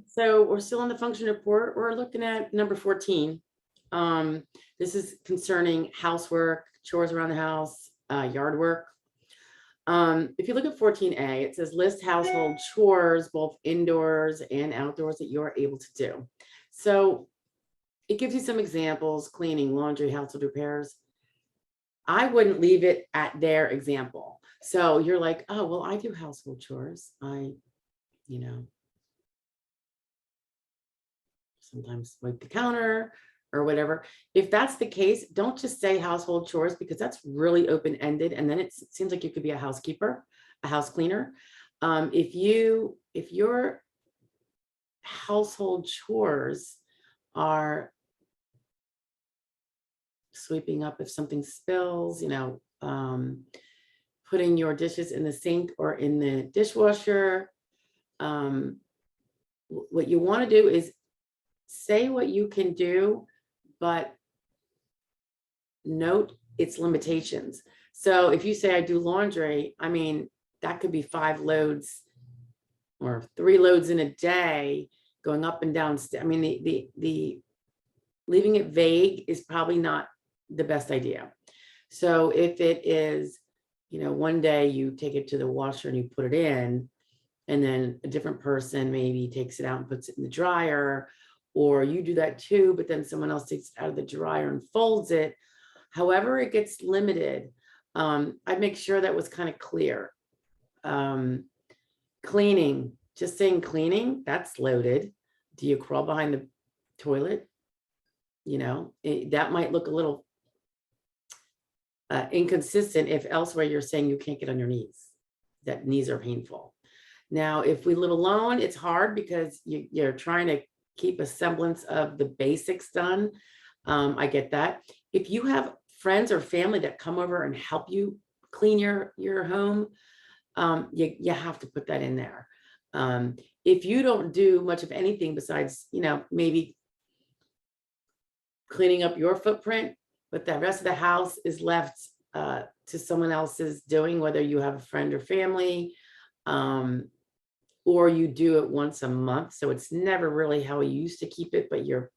So we're still on the function report. We're looking at number 14. This is concerning housework, chores around the house, yard work. If you look at 14A, it says list household chores, both indoors and outdoors, that you're able to do. So it gives you some examples: cleaning, laundry, household repairs. I wouldn't leave it at their example. So you're like, oh, well, I do household chores. You know, sometimes wipe the counter or whatever. If that's the case, don't just say household chores, because that's really open-ended. And then it seems like you could be a housekeeper, a house cleaner. If your household chores are sweeping up if something spills, putting your dishes in the sink or in the dishwasher, what you want to do is say what you can do, but note its limitations. So if you say I do laundry, I mean, that could be 5 loads or 3 loads in a day going up and down. I mean, the leaving it vague is probably not the best idea. So if it is, one day you take it to the washer and you put it in, and then a different person maybe takes it out and puts it in the dryer, or you do that too, but then someone else takes it out of the dryer and folds it. However it gets limited, I'd make sure that was kind of clear. Cleaning, just saying cleaning, that's loaded. Do you crawl behind the toilet? That might look a little inconsistent if elsewhere you're saying you can't get on your knees, that knees are painful. Now, if we live alone, it's hard because you're trying to keep a semblance of the basics done. I get that. If you have friends or family that come over and help you clean your home, you have to put that in there. If you don't do much of anything besides, maybe cleaning up your footprint, but the rest of the house is left to someone else's doing, whether you have a friend or family, or you do it once a month. So it's never really how we used to keep it, but you're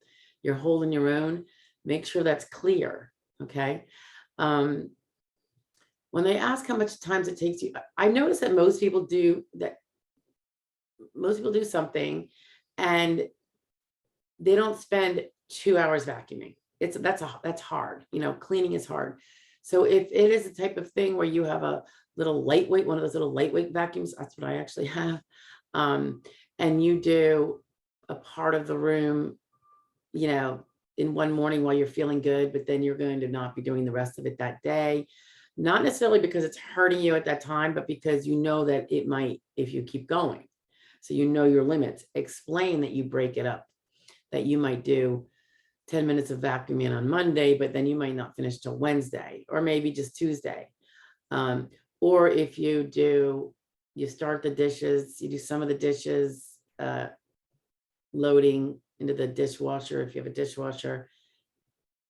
holding your own. Make sure that's clear. Okay. When they ask how much time it takes you, I notice that most people do something and they don't spend 2 hours vacuuming. That's hard. Cleaning is hard. So if it is a type of thing where you have a little lightweight, one of those little lightweight vacuums, that's what I actually have. And you do a part of the room, in one morning while you're feeling good, but then you're going to not be doing the rest of it that day. Not necessarily because it's hurting you at that time, but because you know that it might if you keep going. So you know your limits. Explain that you break it up, that you might do 10 minutes of vacuuming on Monday, but then you might not finish till Wednesday, or maybe just Tuesday. Or if you start the dishes, you do some of the dishes, loading into the dishwasher, if you have a dishwasher,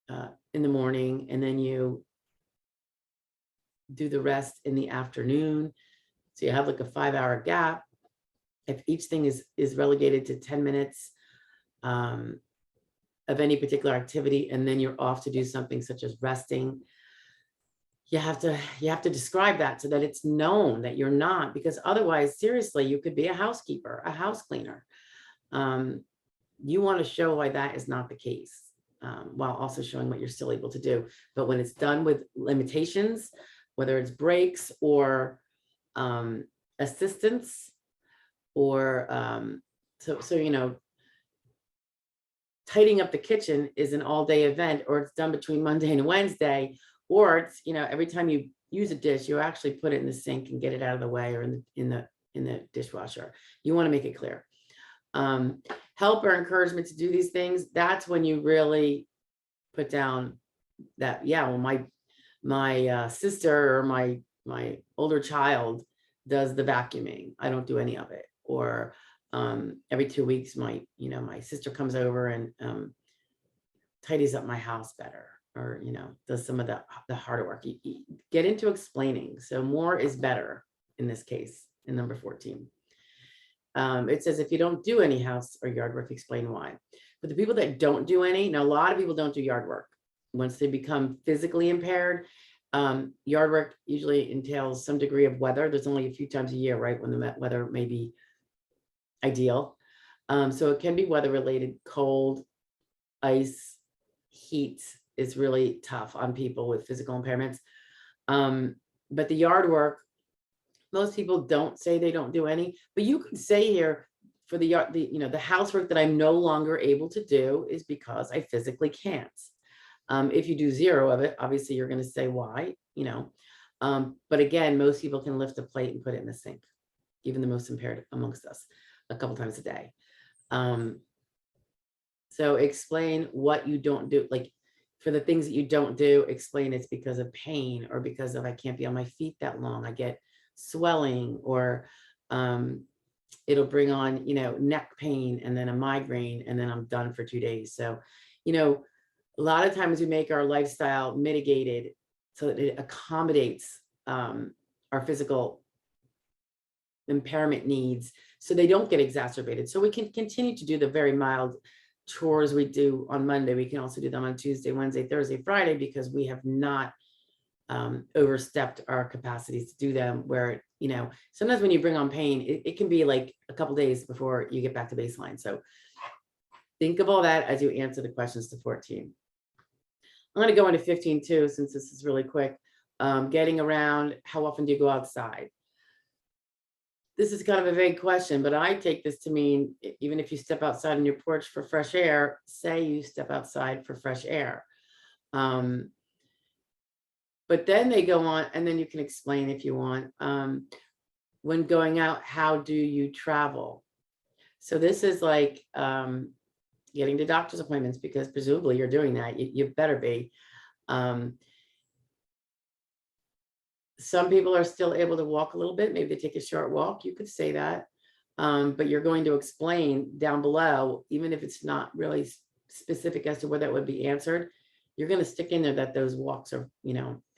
in the morning, and then you do the rest in the afternoon. So you have like a 5-hour gap. If each thing is relegated to 10 minutes of any particular activity, and then you're off to do something such as resting, you have to describe that so that it's known that you're not, because otherwise, seriously, you could be a housekeeper, a house cleaner. You want to show why that is not the case, while also showing what you're still able to do. But when it's done with limitations, whether it's breaks or assistance, or tidying up the kitchen is an all-day event, or it's done between Monday and Wednesday, or it's, every time you use a dish, you actually put it in the sink and get it out of the way, or in the dishwasher. You want to make it clear. Help or encouragement to do these things, that's when you really put down that, yeah, well, my sister or my older child does the vacuuming. I don't do any of it. Or every 2 weeks, my sister comes over and tidies up my house better, or does some of the harder work. You get into explaining. So more is better in this case, in number 14. It says if you don't do any house or yard work, explain why. But the people that don't do any, now a lot of people don't do yard work. Once they become physically impaired, yard work usually entails some degree of weather. There's only a few times a year, right, when the weather may be ideal. So it can be weather related. Cold, ice, heat is really tough on people with physical impairments. But the yard work, most people don't say they don't do any, but you could say here for the yard, the housework that I'm no longer able to do is because I physically can't. If you do zero of it, obviously you're going to say why, but again, most people can lift a plate and put it in the sink, even the most impaired amongst us, a couple times a day. So explain what you don't do. Like for the things that you don't do, explain it's because of pain or because of I can't be on my feet that long. I get swelling, or it'll bring on, neck pain and then a migraine, and then I'm done for 2 days. So, a lot of times we make our lifestyle mitigated so that it accommodates our physical impairment needs so they don't get exacerbated. So we can continue to do the very mild chores we do on Monday. We can also do them on Tuesday, Wednesday, Thursday, Friday, because we have not overstepped our capacities to do them, where, sometimes when you bring on pain, it can be like a couple days before you get back to baseline. So think of all that as you answer the questions to 14. I'm going to go into 15 too, since this is really quick. Getting around, how often do you go outside? This is kind of a vague question, but I take this to mean, even if you step outside on your porch for fresh air, say you step outside for fresh air. But then they go on, and then you can explain if you want. When going out, how do you travel? So this is like getting to doctor's appointments, because presumably you're doing that. You better be. Some people are still able to walk a little bit. Maybe they take a short walk. You could say that. But you're going to explain down below, even if it's not really specific as to whether it would be answered, you're going to stick in there that those walks are,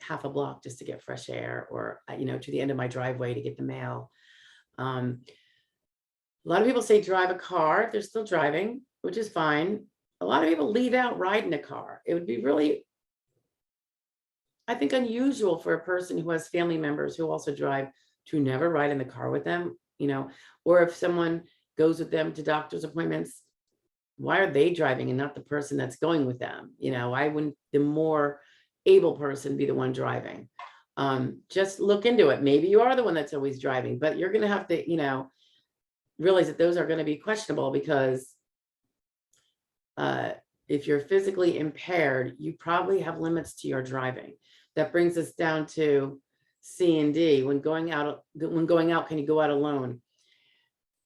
half a block just to get fresh air, or, to the end of my driveway to get the mail. A lot of people say drive a car if they're still driving, which is fine. A lot of people leave out riding a car. It would be really, I think, unusual for a person who has family members who also drive to never ride in the car with them, or if someone goes with them to doctor's appointments, why are they driving and not the person that's going with them? Why wouldn't the more able person be the one driving? Just look into it. Maybe you are the one that's always driving, but you're going to have to, realize that those are going to be questionable, because if you're physically impaired, you probably have limits to your driving. That brings us down to C and D. When going out, can you go out alone?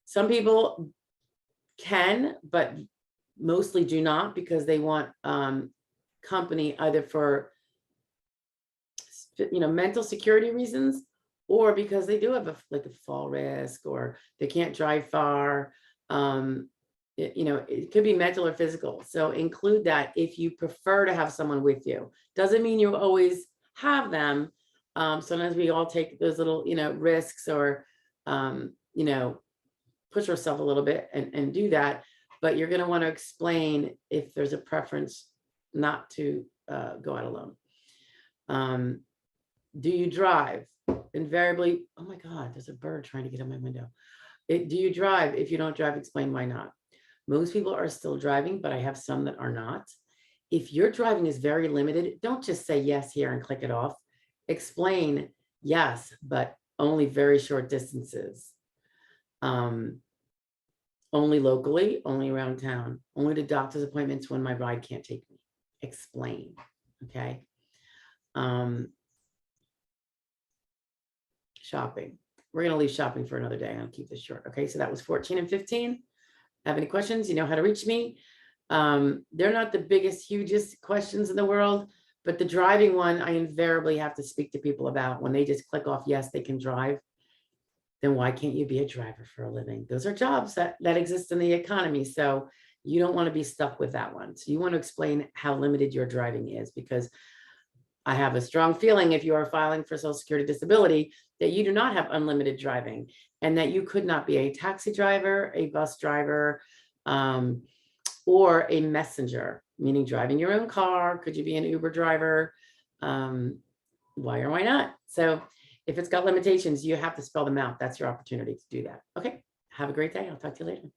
Some people can, but mostly do not, because they want company, either for mental security reasons, or because they do have a fall risk, or they can't drive far. It could be mental or physical. So include that if you prefer to have someone with you. Doesn't mean you always have them. Sometimes we all take those little, risks, or, push ourselves a little bit and do that. But you're going to want to explain if there's a preference not to go out alone. Do you drive? Invariably, oh my God, there's a bird trying to get in my window. Do you drive? If you don't drive, explain why not. Most people are still driving, but I have some that are not. If your driving is very limited, don't just say yes here and click it off. Explain yes, but only very short distances. Only locally, only around town, only to doctor's appointments when my ride can't take me. Explain, okay? Shopping. We're going to leave shopping for another day. I'll keep this short. Okay, so that was 14 and 15. Have any questions? You know how to reach me. They're not the biggest, hugest questions in the world, but the driving one, I invariably have to speak to people about. When they just click off, yes, they can drive, then why can't you be a driver for a living? Those are jobs that exist in the economy. So you don't want to be stuck with that one. So you want to explain how limited your driving is, because I have a strong feeling if you are filing for Social Security disability that you do not have unlimited driving and that you could not be a taxi driver, a bus driver, or a messenger, meaning driving your own car. Could you be an Uber driver? Why or why not? So if it's got limitations, you have to spell them out. That's your opportunity to do that. Okay. Have a great day. I'll talk to you later.